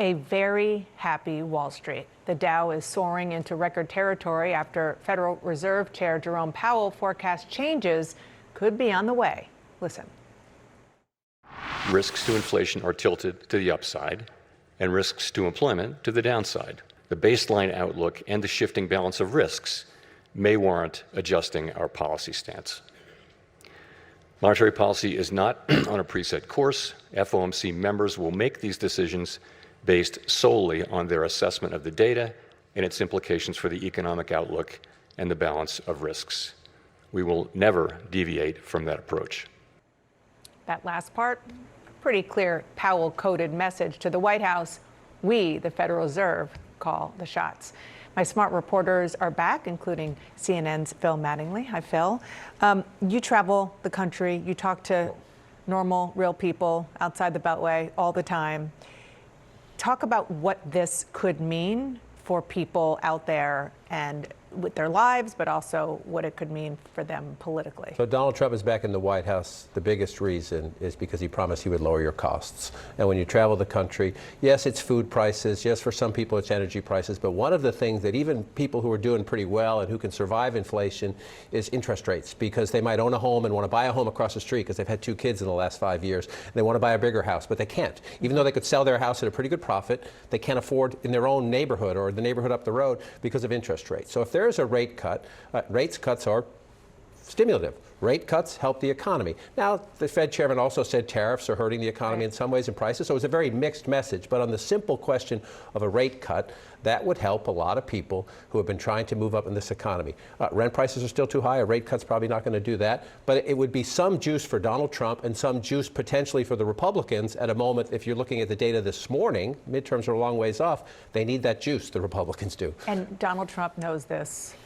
A very happy Wall Street. The Dow is soaring into record territory after Federal Reserve Chair Jerome Powell forecast changes could be on the way. Listen. Risks to inflation are tilted to the upside and risks to employment to the downside. The baseline outlook and the shifting balance of risks may warrant adjusting our policy stance. Monetary policy is not on a preset course. FOMC members will make these decisions based solely on their assessment of the data and its implications for the economic outlook and the balance of risks. We will never deviate from that approach. That last part, pretty clear Powell-coded message to the White House. We, the Federal Reserve, call the shots. My smart reporters are back, including CNN's Phil Mattingly. Hi, Phil. You travel the country. You talk to normal, real people outside the Beltway all the time. Talk about what this could mean for people out there and with their lives, but also what it could mean for them politically. So Donald Trump is back in the White House. The biggest reason is because he promised he would lower your costs. And when you travel the country, yes, it's food prices. Yes, for some people it's energy prices. But one of the things that even people who are doing pretty well and who can survive inflation is interest rates, because they might own a home and want to buy a home across the street because they've had 2 kids in the last 5 years. And they want to buy a bigger house, but they can't. Even though they could sell their house at a pretty good profit, they can't afford in their own neighborhood or the neighborhood up the road because of interest rates. So if there is a rate cut, rates cuts are stimulative. Rate cuts help the economy. Now, the Fed chairman also said tariffs are hurting the economy in some ways and prices, so it's a very mixed message. But on the simple question of a rate cut, that would help a lot of people who have been trying to move up in this economy. Rent prices are still too high. A rate cut's probably not going to do that. But it would be some juice for Donald Trump and some juice potentially for the Republicans at a moment, if you're looking at the data this morning, midterms are a long ways off, they need that juice, the Republicans do. And Donald Trump knows this.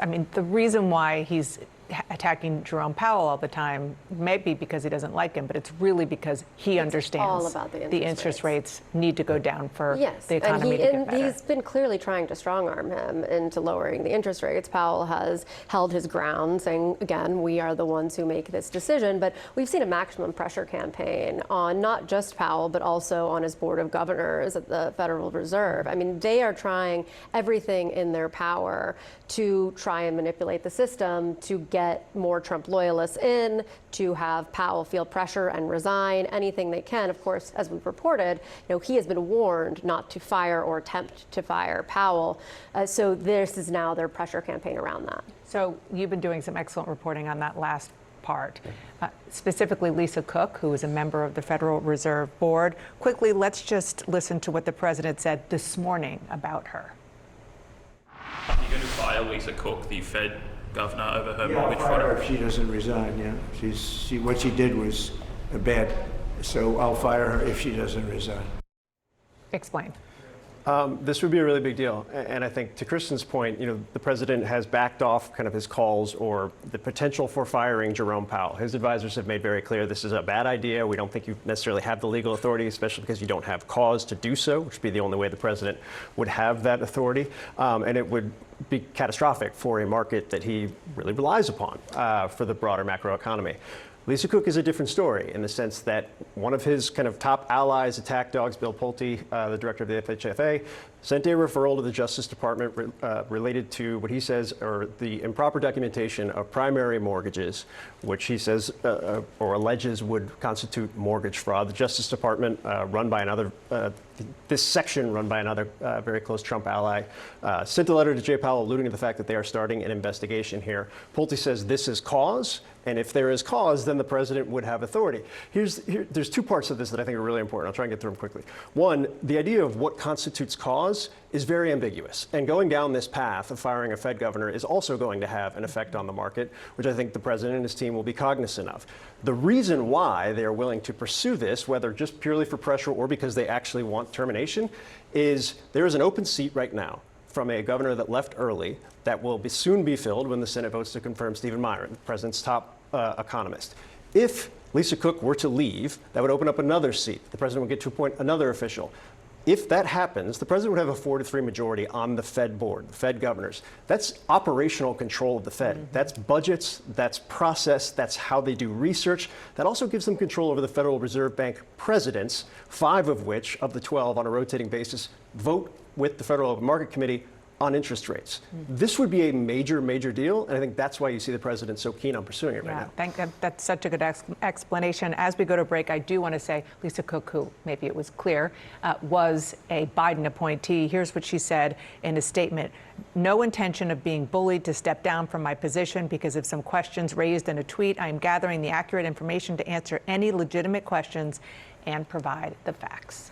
I mean, the reason why he's attacking Jerome Powell all the time may be because he doesn't like him, but it's really because he understands all about the interest rates need to go down for the and economy to get better. He's been clearly trying to strong-arm him into lowering the interest rates. Powell has held his ground, saying, again, we are the ones who make this decision. But we've seen a maximum pressure campaign on not just Powell, but also on his board of governors at the Federal Reserve. I mean, they are trying everything in their power to try and manipulate the system to get more Trump loyalists in, to have Powell feel pressure and resign, anything they can. Of course, as we've reported, he has been warned not to fire or attempt to fire Powell. So this is now their pressure campaign around that. So you've been doing some excellent reporting on that last part, specifically Lisa Cook, who is a member of the Federal Reserve Board. Quickly, let's just listen to what the president said this morning about her. Are you going to fire Lisa Cook, the Fed governor, over her mortgage fraud? I'll fire her if she doesn't resign. Yeah, what she did was bad. So I'll fire her if she doesn't resign. Explain. This would be a really big deal. And I think to Kristen's point, the president has backed off kind of his calls or the potential for firing Jerome Powell. His advisors have made very clear this is a bad idea. We don't think you necessarily have the legal authority, especially because you don't have cause to do so, which would be the only way the president would have that authority. And it would be catastrophic for a market that he really relies upon for the broader macroeconomy. Lisa Cook is a different story in the sense that one of his kind of top allies, attack dogs, Bill Pulte, the director of the FHFA, sent a referral to the Justice Department related to what he says are the improper documentation of primary mortgages, which he says or alleges would constitute mortgage fraud. The Justice Department, run by another, this section run by another very close Trump ally, sent a letter to Jay Powell alluding to the fact that they are starting an investigation here. Pulte says this is cause. And if there is cause, then the president would have authority. There's 2 parts of this that I think are really important. I'll try and get through them quickly. One, the idea of what constitutes cause is very ambiguous. And going down this path of firing a Fed governor is also going to have an effect on the market, which I think the president and his team will be cognizant of. The reason why they are willing to pursue this, whether just purely for pressure or because they actually want termination, is there is an open seat right now from a governor that left early that will soon be filled when the Senate votes to confirm Stephen Meyer, the president's top economist. If Lisa Cook were to leave, that would open up another seat. The president would get to appoint another official. If that happens, the president would have a 4-3 majority on the Fed board, the Fed governors. That's operational control of the Fed. That's budgets, that's process, that's how they do research. That also gives them control over the Federal Reserve Bank presidents, 5 of which, of the 12 on a rotating basis, vote with the Federal Open Market Committee on interest rates. This would be a major, major deal, and I think that's why you see the president so keen on pursuing it right now. That's such a good explanation. As we go to break, I do want to say Lisa Cook, who maybe it was clear, was a Biden appointee. Here's what she said in a statement. No intention of being bullied to step down from my position because of some questions raised in a tweet. I am gathering the accurate information to answer any legitimate questions and provide the facts.